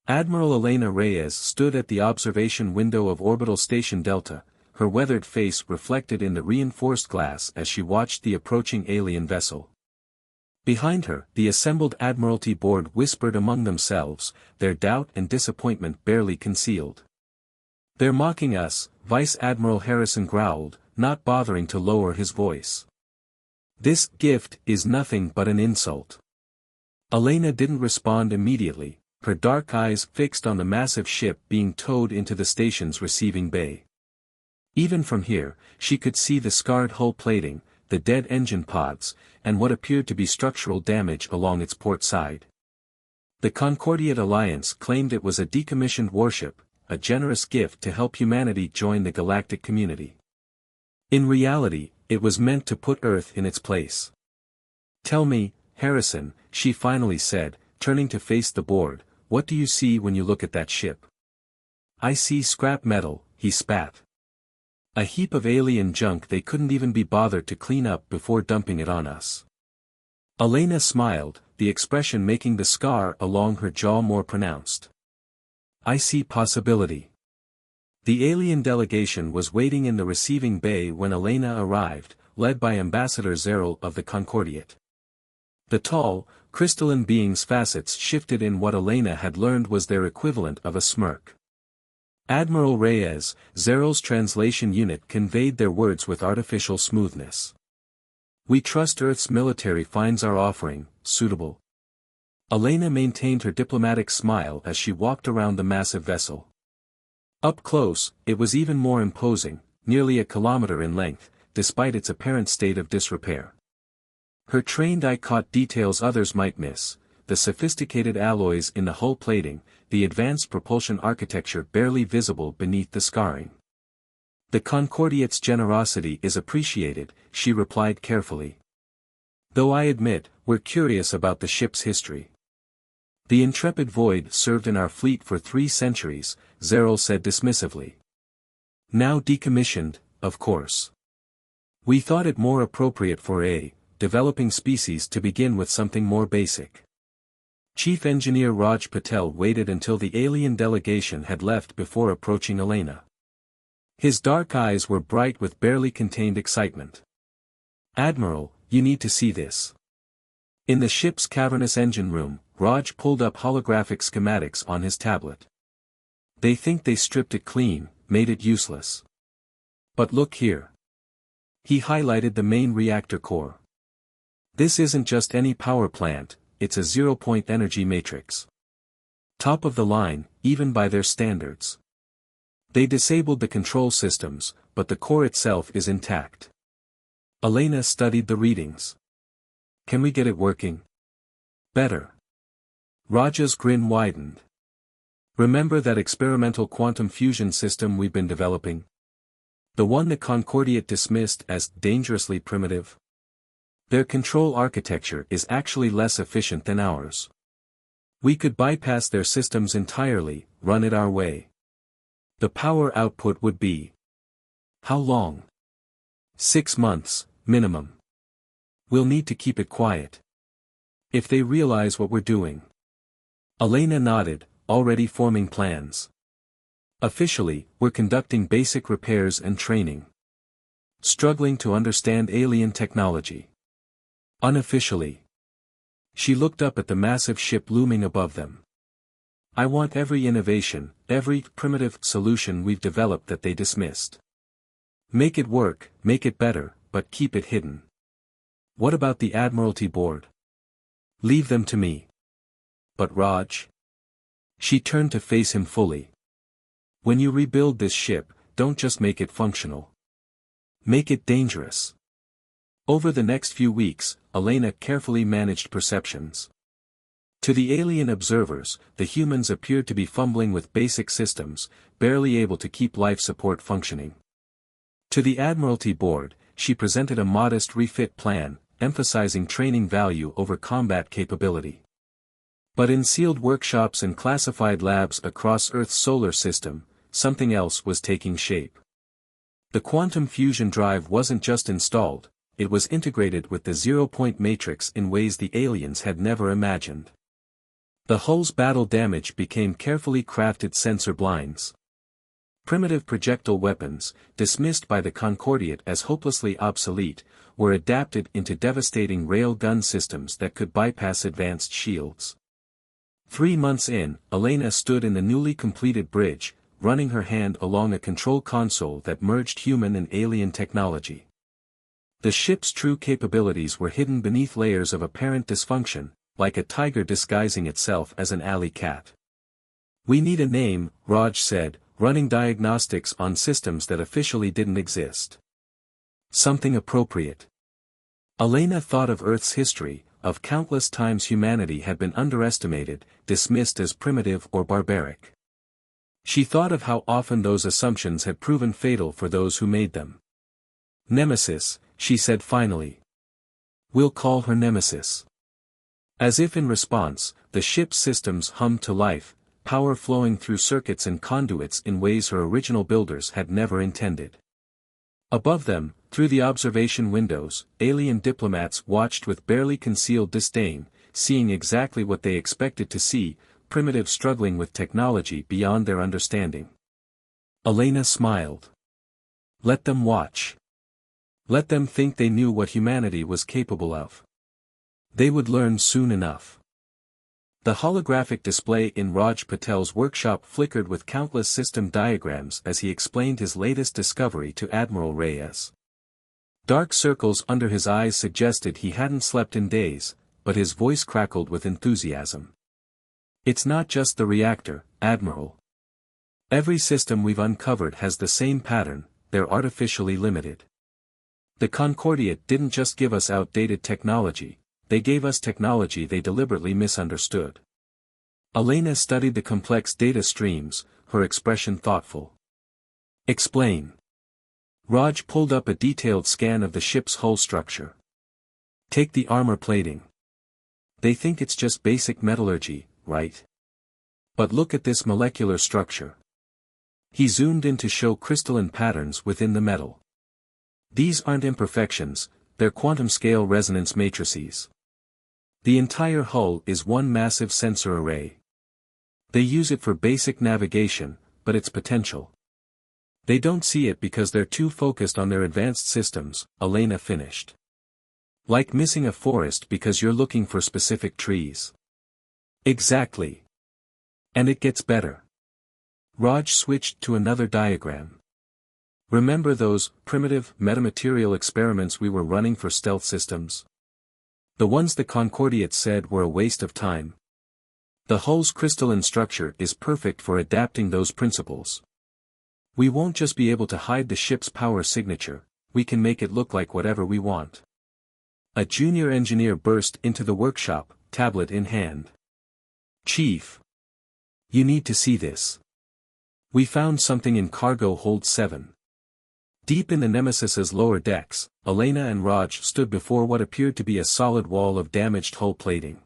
Admiral Elena Reyes stood at the observation window of Orbital Station Delta, her weathered face reflected in the reinforced glass as she watched the approaching alien vessel. Behind her, the assembled Admiralty board whispered among themselves, their doubt and disappointment barely concealed. "They're mocking us," Vice Admiral Harrison growled, not bothering to lower his voice. "This gift is nothing but an insult." Elena didn't respond immediately, her dark eyes fixed on the massive ship being towed into the station's receiving bay. Even from here, she could see the scarred hull plating, the dead engine pods, and what appeared to be structural damage along its port side. The Concordiate Alliance claimed it was a decommissioned warship, a generous gift to help humanity join the galactic community. In reality, it was meant to put Earth in its place. "Tell me, Harrison," she finally said, turning to face the board, "what do you see when you look at that ship?" "I see scrap metal," he spat. "A heap of alien junk they couldn't even be bothered to clean up before dumping it on us." Elena smiled, the expression making the scar along her jaw more pronounced. "I see possibility." The alien delegation was waiting in the receiving bay when Elena arrived, led by Ambassador Zeril of the Concordiate. The tall, crystalline being's facets shifted in what Elena had learned was their equivalent of a smirk. Admiral Reyes, Zeril's translation unit conveyed their words with artificial smoothness. "We trust Earth's military finds our offering suitable." Elena maintained her diplomatic smile as she walked around the massive vessel. Up close, it was even more imposing, nearly a kilometer in length, despite its apparent state of disrepair. Her trained eye caught details others might miss, the sophisticated alloys in the hull plating, the advanced propulsion architecture barely visible beneath the scarring. "The Concordiate's generosity is appreciated," she replied carefully. "Though I admit, we're curious about the ship's history." "The intrepid Void served in our fleet for 3 centuries, Zeril said dismissively. "Now decommissioned, of course. We thought it more appropriate for a developing species to begin with something more basic." Chief Engineer Raj Patel waited until the alien delegation had left before approaching Elena. His dark eyes were bright with barely contained excitement. "Admiral, you need to see this." In the ship's cavernous engine room, Raj pulled up holographic schematics on his tablet. "They think they stripped it clean, made it useless. But look here." He highlighted the main reactor core. "This isn't just any power plant, it's a zero-point energy matrix. Top of the line, even by their standards. They disabled the control systems, but the core itself is intact." Elena studied the readings. "Can we get it working?" "Better." Raja's grin widened. "Remember that experimental quantum fusion system we've been developing? The one the Concordiate dismissed as dangerously primitive? Their control architecture is actually less efficient than ours. We could bypass their systems entirely, run it our way. The power output would be... How long? 6 months, minimum. We'll need to keep it quiet. If they realize what we're doing." Elena nodded, already forming plans. "Officially, we're conducting basic repairs and training. Struggling to understand alien technology. Unofficially." She looked up at the massive ship looming above them. "I want every innovation, every primitive solution we've developed that they dismissed. Make it work, make it better, but keep it hidden. What about the Admiralty board? Leave them to me." "But Raj?" She turned to face him fully. "When you rebuild this ship, don't just make it functional. Make it dangerous." Over the next few weeks, Elena carefully managed perceptions. To the alien observers, the humans appeared to be fumbling with basic systems, barely able to keep life support functioning. To the Admiralty board, she presented a modest refit plan, emphasizing training value over combat capability. But in sealed workshops and classified labs across Earth's solar system, something else was taking shape. The quantum fusion drive wasn't just installed, it was integrated with the zero-point matrix in ways the aliens had never imagined. The hull's battle damage became carefully crafted sensor blinds. Primitive projectile weapons, dismissed by the Concordiate as hopelessly obsolete, were adapted into devastating rail gun systems that could bypass advanced shields. 3 months in, Elena stood in the newly completed bridge, running her hand along a control console that merged human and alien technology. The ship's true capabilities were hidden beneath layers of apparent dysfunction, like a tiger disguising itself as an alley cat. "We need a name," Raj said, running diagnostics on systems that officially didn't exist. "Something appropriate." Elena thought of Earth's history, of countless times humanity had been underestimated, dismissed as primitive or barbaric. She thought of how often those assumptions had proven fatal for those who made them. "Nemesis," she said finally. "We'll call her Nemesis." As if in response, the ship's systems hummed to life, power flowing through circuits and conduits in ways her original builders had never intended. Above them, through the observation windows, alien diplomats watched with barely concealed disdain, seeing exactly what they expected to see, primitives struggling with technology beyond their understanding. Elena smiled. Let them watch. Let them think they knew what humanity was capable of. They would learn soon enough. The holographic display in Raj Patel's workshop flickered with countless system diagrams as he explained his latest discovery to Admiral Reyes. Dark circles under his eyes suggested he hadn't slept in days, but his voice crackled with enthusiasm. "It's not just the reactor, Admiral. Every system we've uncovered has the same pattern, they're artificially limited. The Concordiate didn't just give us outdated technology, they gave us technology they deliberately misunderstood." Elena studied the complex data streams, her expression thoughtful. "Explain." Raj pulled up a detailed scan of the ship's hull structure. "Take the armor plating. They think it's just basic metallurgy, right? But look at this molecular structure." He zoomed in to show crystalline patterns within the metal. "These aren't imperfections, they're quantum-scale resonance matrices. The entire hull is one massive sensor array. They use it for basic navigation, but its potential. They don't see it because they're too focused on their advanced systems," Elena finished. "Like missing a forest because you're looking for specific trees." "Exactly. And it gets better." Raj switched to another diagram. "Remember those primitive metamaterial experiments we were running for stealth systems? The ones the Concordiate said were a waste of time? The hull's crystalline structure is perfect for adapting those principles. We won't just be able to hide the ship's power signature, we can make it look like whatever we want." A junior engineer burst into the workshop, tablet in hand. "Chief! You need to see this. We found something in cargo hold 7. Deep in the Nemesis's lower decks, Elena and Raj stood before what appeared to be a solid wall of damaged hull plating.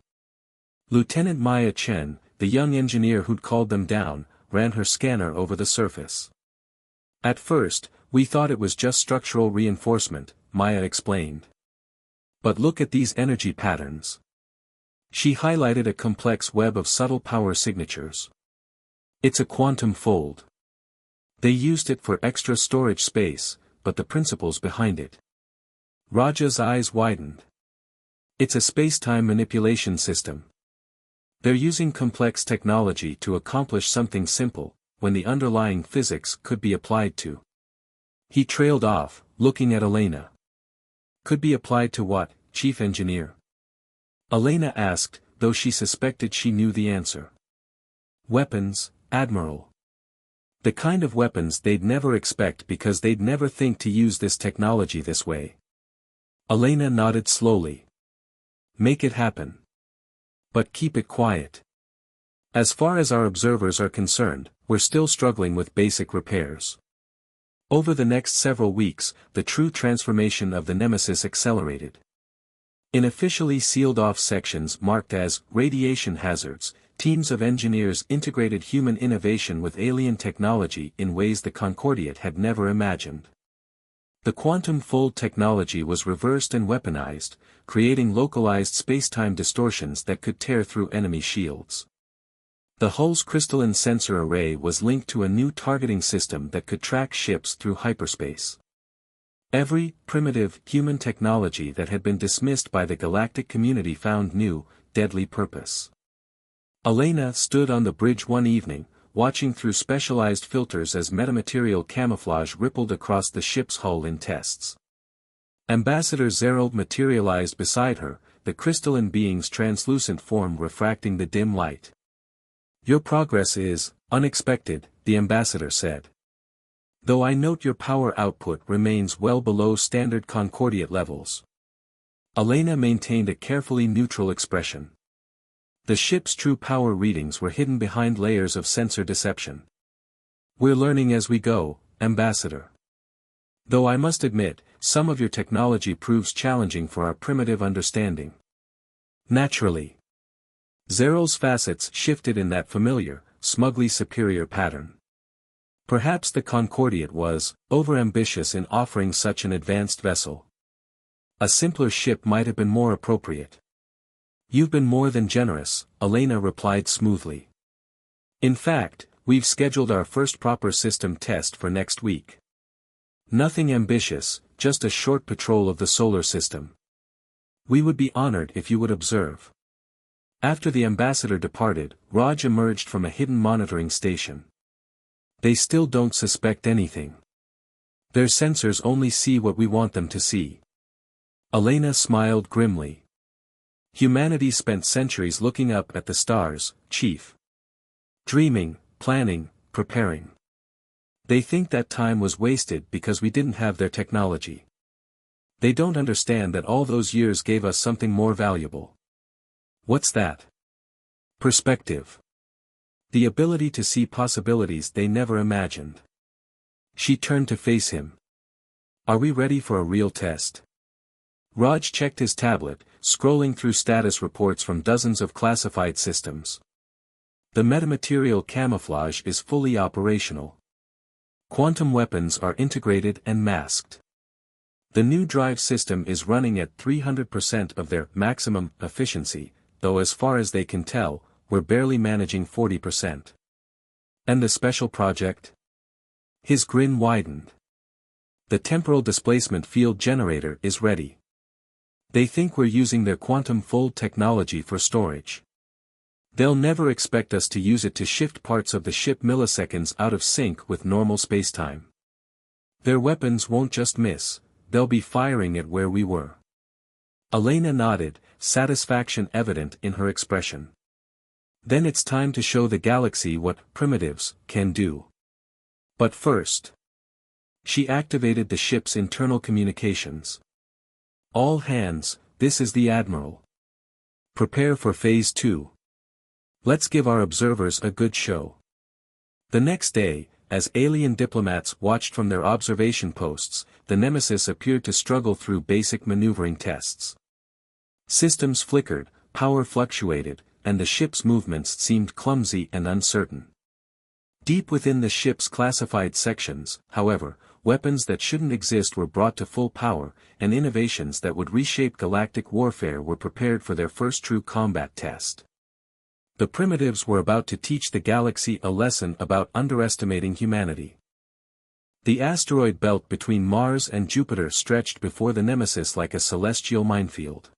Lieutenant Maya Chen, the young engineer who'd called them down, ran her scanner over the surface. "At first, we thought it was just structural reinforcement," Maya explained. "But look at these energy patterns." She highlighted a complex web of subtle power signatures. "It's a quantum fold. They used it for extra storage space, but the principles behind it." Raja's eyes widened. "It's a space-time manipulation system. They're using complex technology to accomplish something simple, when the underlying physics could be applied to." He trailed off, looking at Elena. "Could be applied to what, Chief Engineer?" Elena asked, though she suspected she knew the answer. "Weapons, Admiral. The kind of weapons they'd never expect because they'd never think to use this technology this way." Elena nodded slowly. "Make it happen. But keep it quiet. As far as our observers are concerned, we're still struggling with basic repairs." Over the next several weeks, the true transformation of the Nemesis accelerated. In officially sealed-off sections marked as radiation hazards, teams of engineers integrated human innovation with alien technology in ways the Concordiate had never imagined. The quantum fold technology was reversed and weaponized, creating localized space-time distortions that could tear through enemy shields. The hull's crystalline sensor array was linked to a new targeting system that could track ships through hyperspace. Every primitive human technology that had been dismissed by the galactic community found new, deadly purpose. Elena stood on the bridge one evening, watching through specialized filters as metamaterial camouflage rippled across the ship's hull in tests. Ambassador Zerold materialized beside her, the crystalline being's translucent form refracting the dim light. "Your progress is unexpected," the ambassador said. "Though I note your power output remains well below standard concordiate levels." Elena maintained a carefully neutral expression. The ship's true power readings were hidden behind layers of sensor deception. "We're learning as we go, Ambassador. Though I must admit, some of your technology proves challenging for our primitive understanding." "Naturally." Zerold's facets shifted in that familiar, smugly superior pattern. Perhaps the Concordiate was overambitious in offering such an advanced vessel. A simpler ship might have been more appropriate. "You've been more than generous," Elena replied smoothly. "In fact, we've scheduled our first proper system test for next week. Nothing ambitious, just a short patrol of the solar system. We would be honored if you would observe." After the ambassador departed, Raj emerged from a hidden monitoring station. "They still don't suspect anything. Their sensors only see what we want them to see." Elena smiled grimly. "Humanity spent centuries looking up at the stars, Chief. Dreaming, planning, preparing. They think that time was wasted because we didn't have their technology. They don't understand that all those years gave us something more valuable." "What's that?" "Perspective. The ability to see possibilities they never imagined." She turned to face him. "Are we ready for a real test?" Raj checked his tablet, scrolling through status reports from dozens of classified systems. The metamaterial camouflage is fully operational. Quantum weapons are integrated and masked. The new drive system is running at 300% of their maximum efficiency, though as far as they can tell, we're barely managing 40%. "And the special project?" His grin widened. "The temporal displacement field generator is ready. They think we're using their quantum fold technology for storage. They'll never expect us to use it to shift parts of the ship milliseconds out of sync with normal spacetime. Their weapons won't just miss, they'll be firing at where we were." Elena nodded, satisfaction evident in her expression. "Then it's time to show the galaxy what primitives can do. But first." She activated the ship's internal communications. "All hands, this is the Admiral. Prepare for Phase 2. Let's give our observers a good show." The next day, as alien diplomats watched from their observation posts, the Nemesis appeared to struggle through basic maneuvering tests. Systems flickered, power fluctuated, and the ship's movements seemed clumsy and uncertain. Deep within the ship's classified sections, however, weapons that shouldn't exist were brought to full power, and innovations that would reshape galactic warfare were prepared for their first true combat test. The primitives were about to teach the galaxy a lesson about underestimating humanity. The asteroid belt between Mars and Jupiter stretched before the Nemesis like a celestial minefield.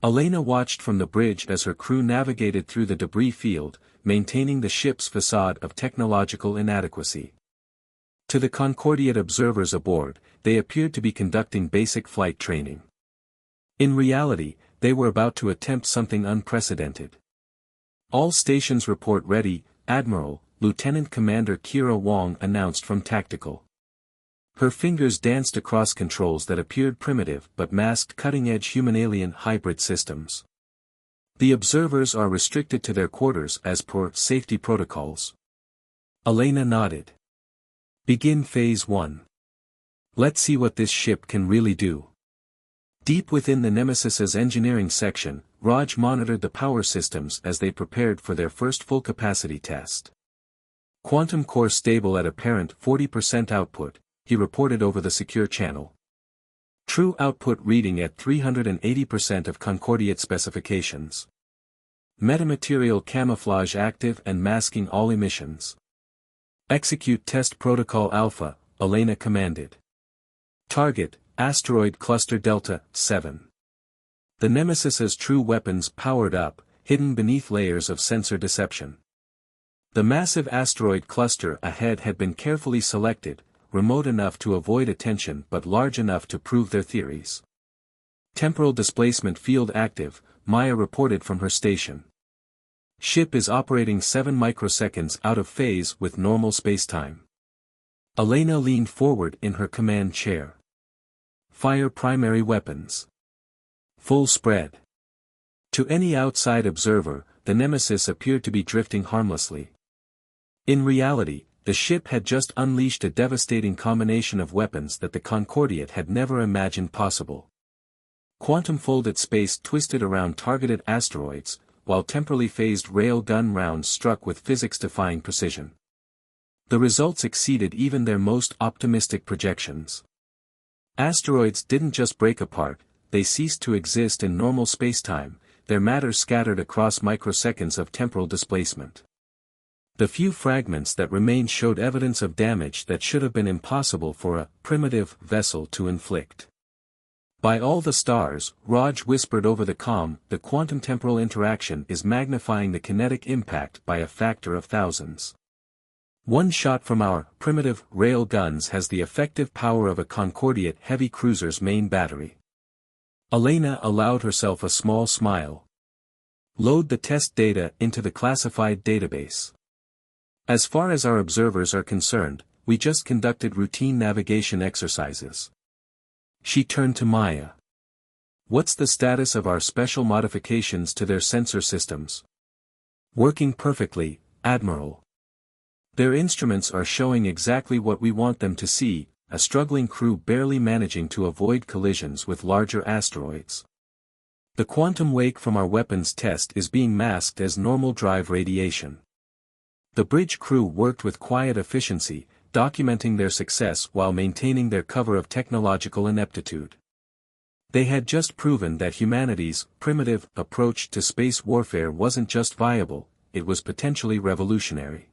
Elena watched from the bridge as her crew navigated through the debris field, maintaining the ship's facade of technological inadequacy. To the Concordiate observers aboard, they appeared to be conducting basic flight training. In reality, they were about to attempt something unprecedented. "All stations report ready, Admiral," Lieutenant Commander Kira Wong announced from Tactical. Her fingers danced across controls that appeared primitive but masked cutting-edge human-alien hybrid systems. "The observers are restricted to their quarters as per safety protocols." Elena nodded. "Begin Phase 1. Let's see what this ship can really do." Deep within the Nemesis's engineering section, Raj monitored the power systems as they prepared for their first full-capacity test. "Quantum core stable at apparent 40% output," he reported over the secure channel. "True output reading at 380% of Concordiate specifications. Metamaterial camouflage active and masking all emissions. Execute Test Protocol Alpha, Elena commanded. Target, Asteroid Cluster Delta, 7. The Nemesis's true weapons powered up, hidden beneath layers of sensor deception. The massive asteroid cluster ahead had been carefully selected, remote enough to avoid attention but large enough to prove their theories. Temporal displacement field active, Maya reported from her station. Ship is operating 7 microseconds out of phase with normal spacetime. Elena leaned forward in her command chair. Fire primary weapons. Full spread. To any outside observer, the Nemesis appeared to be drifting harmlessly. In reality, the ship had just unleashed a devastating combination of weapons that the Concordiate had never imagined possible. Quantum-folded space twisted around targeted asteroids, while temporally phased rail gun rounds struck with physics-defying precision. The results exceeded even their most optimistic projections. Asteroids didn't just break apart, they ceased to exist in normal spacetime, their matter scattered across microseconds of temporal displacement. The few fragments that remained showed evidence of damage that should have been impossible for a primitive vessel to inflict. By all the stars, Raj whispered over the comm, the quantum-temporal interaction is magnifying the kinetic impact by a factor of thousands. One shot from our primitive rail guns has the effective power of a Concordiate heavy cruiser's main battery. Elena allowed herself a small smile. Load the test data into the classified database. As far as our observers are concerned, we just conducted routine navigation exercises. She turned to Maya. What's the status of our special modifications to their sensor systems? Working perfectly, Admiral. Their instruments are showing exactly what we want them to see, a struggling crew barely managing to avoid collisions with larger asteroids. The quantum wake from our weapons test is being masked as normal drive radiation. The bridge crew worked with quiet efficiency, documenting their success while maintaining their cover of technological ineptitude. They had just proven that humanity's primitive approach to space warfare wasn't just viable, it was potentially revolutionary.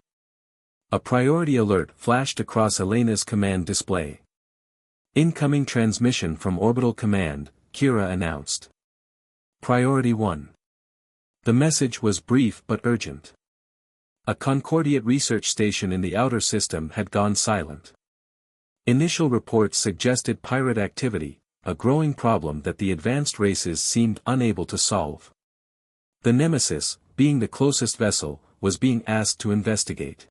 A priority alert flashed across Elena's command display. Incoming transmission from Orbital Command, Kira announced. Priority 1. The message was brief but urgent. A Concordiate research station in the outer system had gone silent. Initial reports suggested pirate activity, a growing problem that the advanced races seemed unable to solve. The Nemesis, being the closest vessel, was being asked to investigate.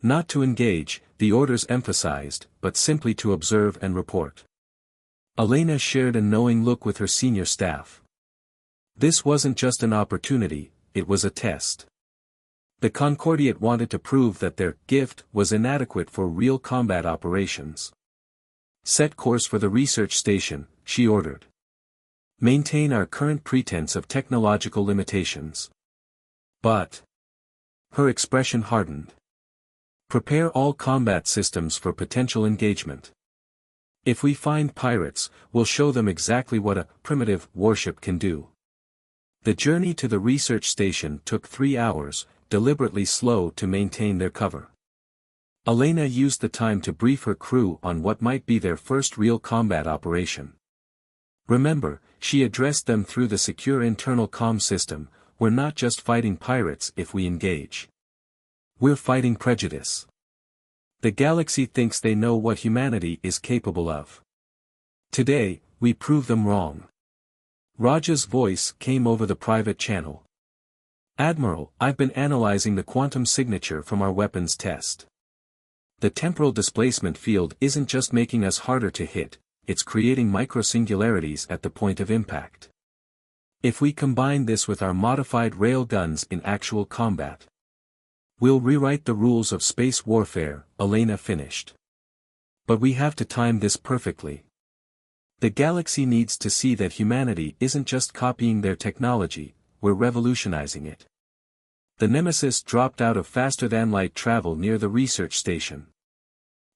Not to engage, the orders emphasized, but simply to observe and report. Elena shared a knowing look with her senior staff. This wasn't just an opportunity, it was a test. The Concordiate wanted to prove that their gift was inadequate for real combat operations. Set course for the research station, she ordered. Maintain our current pretense of technological limitations. But her expression hardened. Prepare all combat systems for potential engagement. If we find pirates, we'll show them exactly what a primitive warship can do. The journey to the research station took 3 hours, deliberately slow to maintain their cover. Elena used the time to brief her crew on what might be their first real combat operation. Remember, she addressed them through the secure internal comm system, we're not just fighting pirates if we engage. We're fighting prejudice. The galaxy thinks they know what humanity is capable of. Today, we prove them wrong. Raja's voice came over the private channel. Admiral, I've been analyzing the quantum signature from our weapons test. The temporal displacement field isn't just making us harder to hit, it's creating microsingularities at the point of impact. If we combine this with our modified rail guns in actual combat, we'll rewrite the rules of space warfare, Elena finished. But we have to time this perfectly. The galaxy needs to see that humanity isn't just copying their technology, we're revolutionizing it. The Nemesis dropped out of faster-than-light travel near the research station.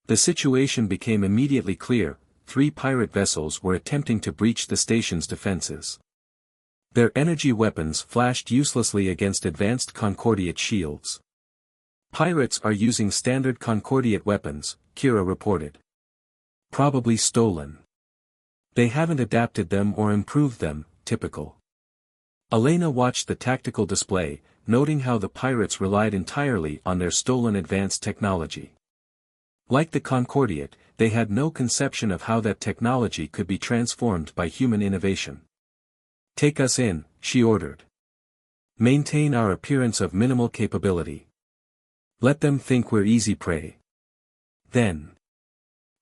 The situation became immediately clear, 3 pirate vessels were attempting to breach the station's defenses. Their energy weapons flashed uselessly against advanced Concordiate shields. Pirates are using standard Concordiate weapons, Kira reported. Probably stolen. They haven't adapted them or improved them, typical. Elena watched the tactical display, noting how the pirates relied entirely on their stolen advanced technology. Like the Concordiate, they had no conception of how that technology could be transformed by human innovation. Take us in, she ordered. Maintain our appearance of minimal capability. Let them think we're easy prey. Then.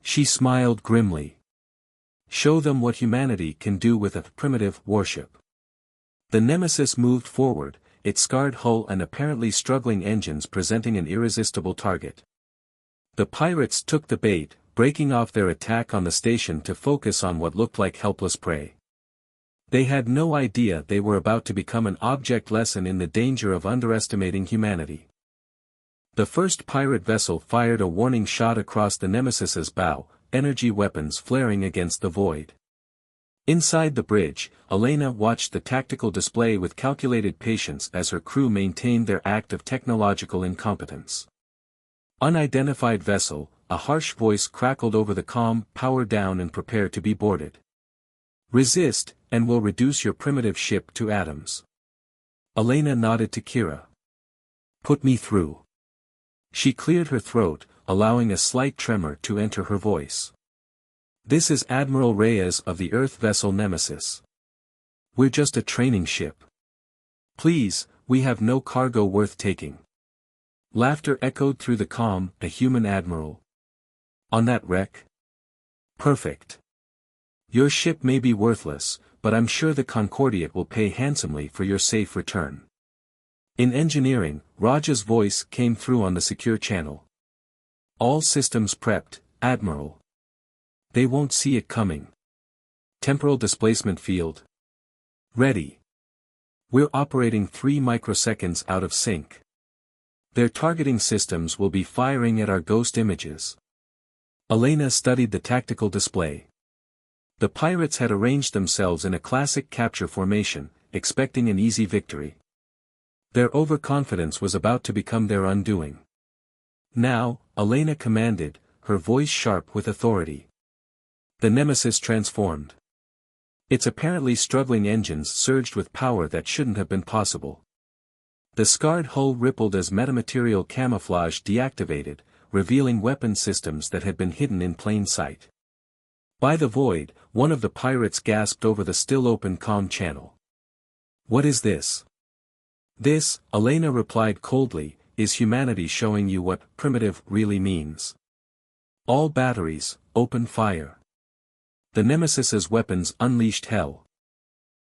She smiled grimly. Show them what humanity can do with a primitive warship. The Nemesis moved forward, its scarred hull and apparently struggling engines presenting an irresistible target. The pirates took the bait, breaking off their attack on the station to focus on what looked like helpless prey. They had no idea they were about to become an object lesson in the danger of underestimating humanity. The first pirate vessel fired a warning shot across the Nemesis's bow, energy weapons flaring against the void. Inside the bridge, Elena watched the tactical display with calculated patience as her crew maintained their act of technological incompetence. Unidentified vessel, a harsh voice crackled over the comm, power down and prepare to be boarded. Resist, and we'll reduce your primitive ship to atoms. Elena nodded to Kira. Put me through. She cleared her throat, allowing a slight tremor to enter her voice. This is Admiral Reyes of the Earth vessel Nemesis. We're just a training ship. Please, we have no cargo worth taking. Laughter echoed through the comm, a human admiral. On that wreck? Perfect. Your ship may be worthless, but I'm sure the Concordiate will pay handsomely for your safe return. In engineering, Raja's voice came through on the secure channel. All systems prepped, Admiral. They won't see it coming. Temporal displacement field. Ready. We're operating 3 microseconds out of sync. Their targeting systems will be firing at our ghost images. Elena studied the tactical display. The pirates had arranged themselves in a classic capture formation, expecting an easy victory. Their overconfidence was about to become their undoing. Now, Elena commanded, her voice sharp with authority. The Nemesis transformed. Its apparently struggling engines surged with power that shouldn't have been possible. The scarred hull rippled as metamaterial camouflage deactivated, revealing weapon systems that had been hidden in plain sight. By the void, one of the pirates gasped over the still-open comm channel. What is this? This, Elena replied coldly, is humanity showing you what primitive really means. All batteries, open fire. The Nemesis's weapons unleashed hell.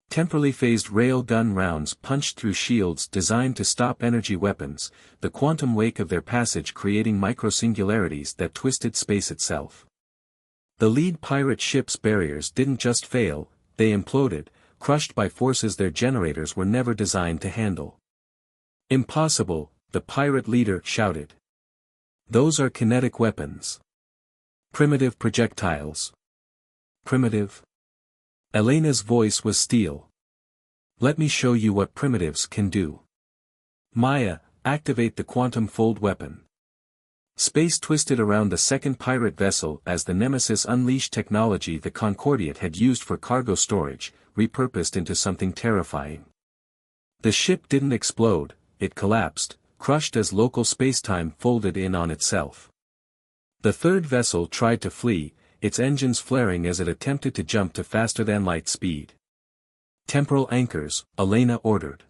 Temporally phased railgun rounds punched through shields designed to stop energy weapons, the quantum wake of their passage creating microsingularities that twisted space itself. The lead pirate ship's barriers didn't just fail, they imploded, crushed by forces their generators were never designed to handle. Impossible, the pirate leader shouted. Those are kinetic weapons. Primitive projectiles. Primitive? Elena's voice was steel. Let me show you what primitives can do. Maya, activate the quantum fold weapon. Space twisted around the second pirate vessel as the Nemesis unleashed technology the Concordiate had used for cargo storage, repurposed into something terrifying. The ship didn't explode, it collapsed, crushed as local spacetime folded in on itself. The third vessel tried to flee, its engines flaring as it attempted to jump to faster-than-light speed. Temporal anchors, Elena ordered.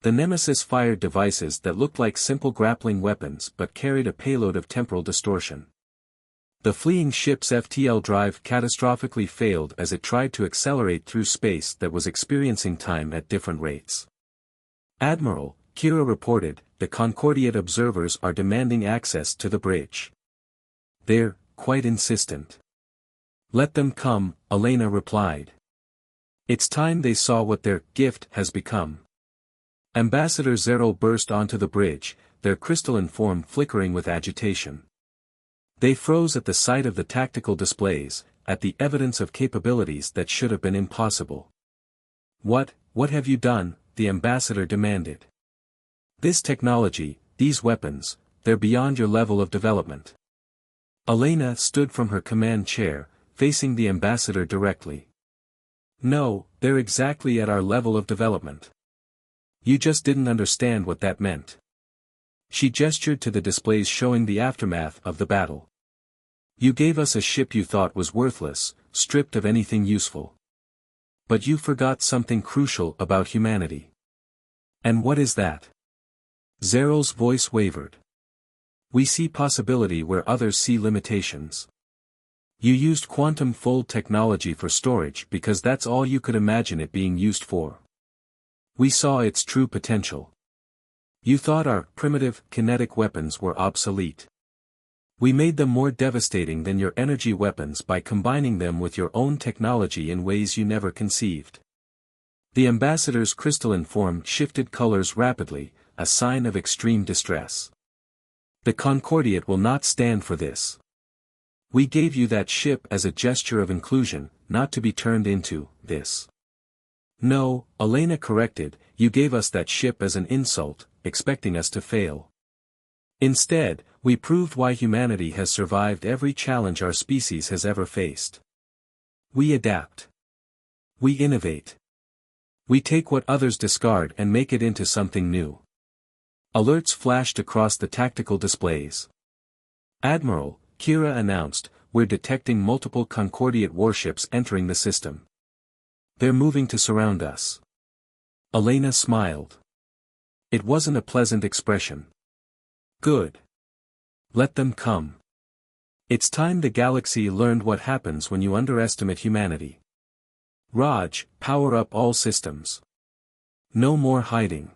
The Nemesis fired devices that looked like simple grappling weapons but carried a payload of temporal distortion. The fleeing ship's FTL drive catastrophically failed as it tried to accelerate through space that was experiencing time at different rates. Admiral, Kira reported, the Concordiate observers are demanding access to the bridge. They're quite insistent. Let them come, Elena replied. It's time they saw what their gift has become. Ambassador Zero burst onto the bridge, their crystalline form flickering with agitation. They froze at the sight of the tactical displays, at the evidence of capabilities that should have been impossible. What What have you done? The ambassador demanded. This technology, these weapons, they're beyond your level of development. Elena stood from her command chair, facing the ambassador directly. No, they're exactly at our level of development. You just didn't understand what that meant. She gestured to the displays showing the aftermath of the battle. You gave us a ship you thought was worthless, stripped of anything useful. But you forgot something crucial about humanity. And what is that? Zeral's voice wavered. We see possibility where others see limitations. You used quantum fold technology for storage because that's all you could imagine it being used for. We saw its true potential. You thought our primitive, kinetic weapons were obsolete. We made them more devastating than your energy weapons by combining them with your own technology in ways you never conceived. The ambassador's crystalline form shifted colors rapidly, a sign of extreme distress. The Concordiate will not stand for this. We gave you that ship as a gesture of inclusion, not to be turned into this. No, Elena corrected, you gave us that ship as an insult, expecting us to fail. Instead, we proved why humanity has survived every challenge our species has ever faced. We adapt. We innovate. We take what others discard and make it into something new. Alerts flashed across the tactical displays. Admiral, Kira announced, we're detecting multiple Concordiate warships entering the system. They're moving to surround us. Elena smiled. It wasn't a pleasant expression. Good. Let them come. It's time the galaxy learned what happens when you underestimate humanity. Raj, power up all systems. No more hiding.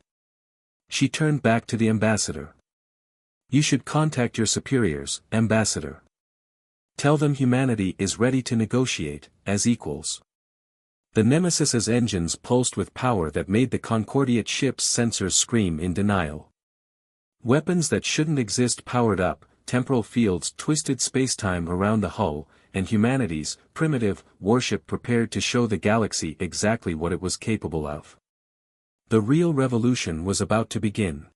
She turned back to the ambassador. You should contact your superiors, ambassador. Tell them humanity is ready to negotiate, as equals. The Nemesis's engines pulsed with power that made the Concordiate ship's sensors scream in denial. Weapons that shouldn't exist powered up, temporal fields twisted spacetime around the hull, and humanity's primitive warship prepared to show the galaxy exactly what it was capable of. The real revolution was about to begin.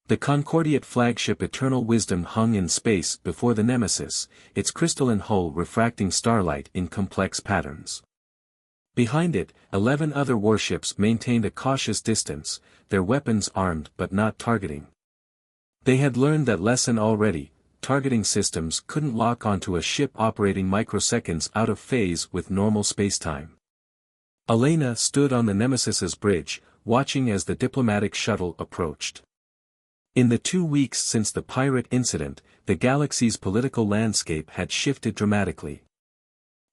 The Concordiate flagship Eternal Wisdom hung in space before the Nemesis, its crystalline hull refracting starlight in complex patterns. Behind it, 11 other warships maintained a cautious distance, their weapons armed but not targeting. They had learned that lesson already. Targeting systems couldn't lock onto a ship operating microseconds out of phase with normal spacetime. Elena stood on the Nemesis's bridge, watching as the diplomatic shuttle approached. In the 2 weeks since the pirate incident, the galaxy's political landscape had shifted dramatically.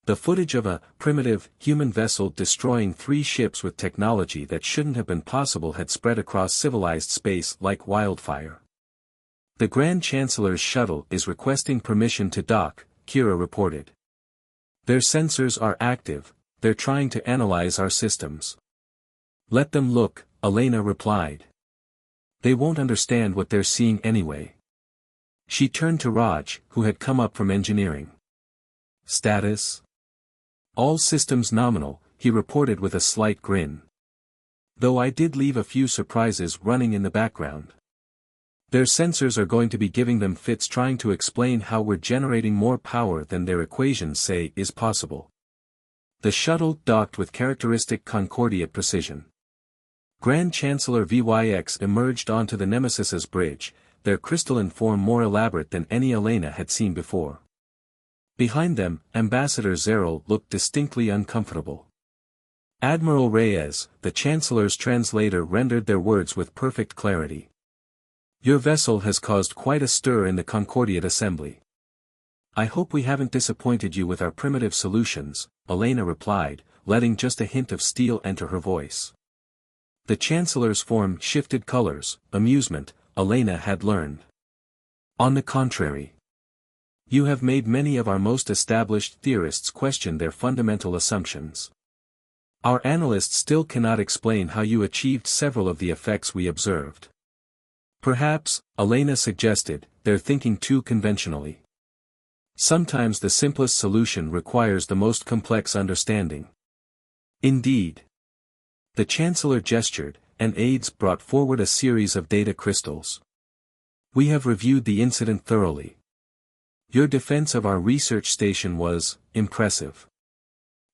The footage of a primitive human vessel destroying 3 ships with technology that shouldn't have been possible had spread across civilized space like wildfire. The Grand Chancellor's shuttle is requesting permission to dock, Kira reported. Their sensors are active, they're trying to analyze our systems. Let them look, Elena replied. They won't understand what they're seeing anyway. She turned to Raj, who had come up from engineering. Status? All systems nominal, he reported with a slight grin. Though I did leave a few surprises running in the background. Their sensors are going to be giving them fits trying to explain how we're generating more power than their equations say is possible. The shuttle docked with characteristic Concordiate precision. Grand Chancellor VYX emerged onto the Nemesis's bridge, their crystalline form more elaborate than any Elena had seen before. Behind them, Ambassador Zeral looked distinctly uncomfortable. Admiral Reyes, the Chancellor's translator, rendered their words with perfect clarity. Your vessel has caused quite a stir in the Concordiate assembly. I hope we haven't disappointed you with our primitive solutions, Elena replied, letting just a hint of steel enter her voice. The Chancellor's form shifted colors, amusement, Elena had learned. On the contrary. You have made many of our most established theorists question their fundamental assumptions. Our analysts still cannot explain how you achieved several of the effects we observed. Perhaps, Elena suggested, they're thinking too conventionally. Sometimes the simplest solution requires the most complex understanding. Indeed. The Chancellor gestured, and aides brought forward a series of data crystals. We have reviewed the incident thoroughly. Your defense of our research station was impressive.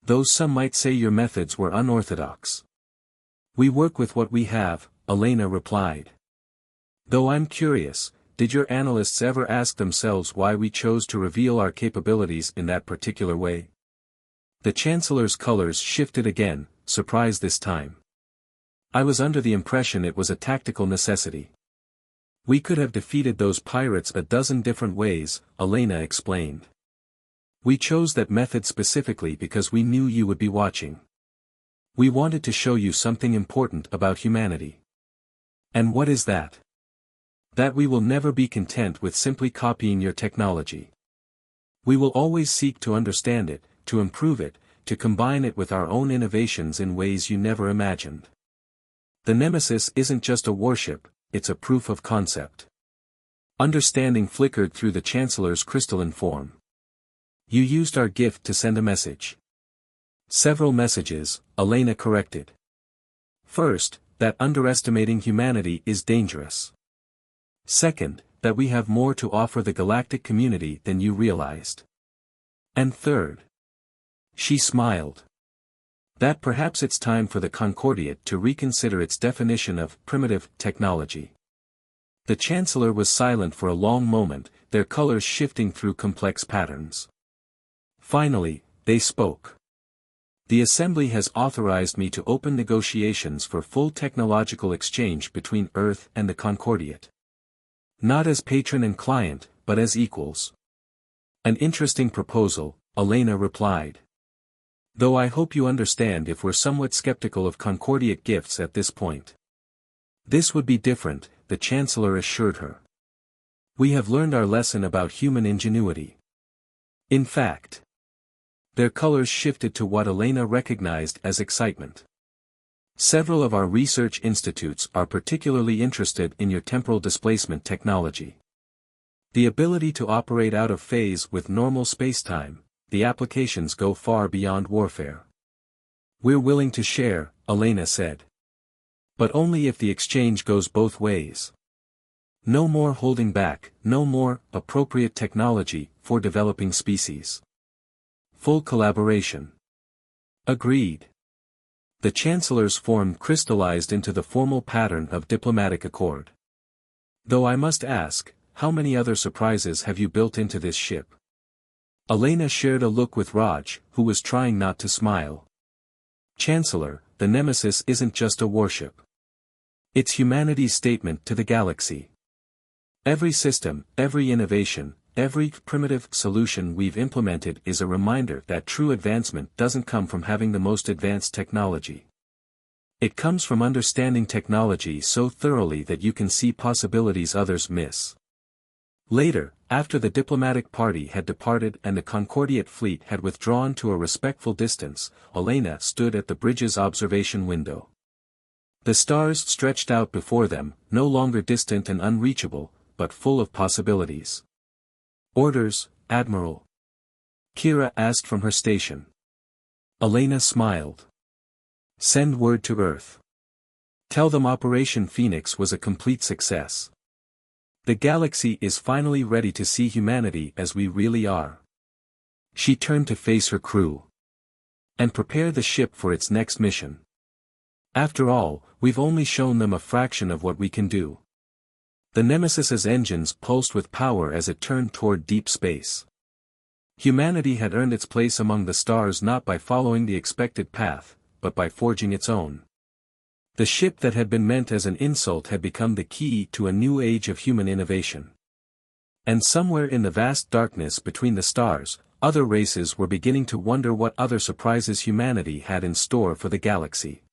Though some might say your methods were unorthodox. We work with what we have, Elena replied. Though I'm curious, did your analysts ever ask themselves why we chose to reveal our capabilities in that particular way? The Chancellor's colors shifted again, surprised this time. I was under the impression it was a tactical necessity. We could have defeated those pirates a dozen different ways, Elena explained. We chose that method specifically because we knew you would be watching. We wanted to show you something important about humanity. And what is that? That we will never be content with simply copying your technology. We will always seek to understand it, to improve it, to combine it with our own innovations in ways you never imagined. The Nemesis isn't just a warship, it's a proof of concept. Understanding flickered through the Chancellor's crystalline form. You used our gift to send a message. Several messages, Elena corrected. First, that underestimating humanity is dangerous. Second, that we have more to offer the galactic community than you realized. And third. She smiled. That perhaps it's time for the Concordiate to reconsider its definition of primitive technology. The Chancellor was silent for a long moment, their colors shifting through complex patterns. Finally, they spoke. The Assembly has authorized me to open negotiations for full technological exchange between Earth and the Concordiate. Not as patron and client, but as equals. An interesting proposal, Elena replied. Though I hope you understand if we're somewhat skeptical of Concordiate gifts at this point. This would be different, the Chancellor assured her. We have learned our lesson about human ingenuity. In fact, their colors shifted to what Elena recognized as excitement. Several of our research institutes are particularly interested in your temporal displacement technology. The ability to operate out of phase with normal spacetime, the applications go far beyond warfare. We're willing to share, Elena said. But only if the exchange goes both ways. No more holding back, no more appropriate technology for developing species. Full collaboration. Agreed. The Chancellor's form crystallized into the formal pattern of diplomatic accord. Though I must ask, how many other surprises have you built into this ship? Elena shared a look with Raj, who was trying not to smile. Chancellor, the Nemesis isn't just a warship. It's humanity's statement to the galaxy. Every system, every innovation, every primitive solution we've implemented is a reminder that true advancement doesn't come from having the most advanced technology. It comes from understanding technology so thoroughly that you can see possibilities others miss. Later, after the diplomatic party had departed and the Concordiate fleet had withdrawn to a respectful distance, Elena stood at the bridge's observation window. The stars stretched out before them, no longer distant and unreachable, but full of possibilities. Orders, Admiral? Kira asked from her station. Elena smiled. Send word to Earth. Tell them Operation Phoenix was a complete success. The galaxy is finally ready to see humanity as we really are. She turned to face her crew. And prepare the ship for its next mission. After all, we've only shown them a fraction of what we can do. The Nemesis's engines pulsed with power as it turned toward deep space. Humanity had earned its place among the stars not by following the expected path, but by forging its own. The ship that had been meant as an insult had become the key to a new age of human innovation. And somewhere in the vast darkness between the stars, other races were beginning to wonder what other surprises humanity had in store for the galaxy.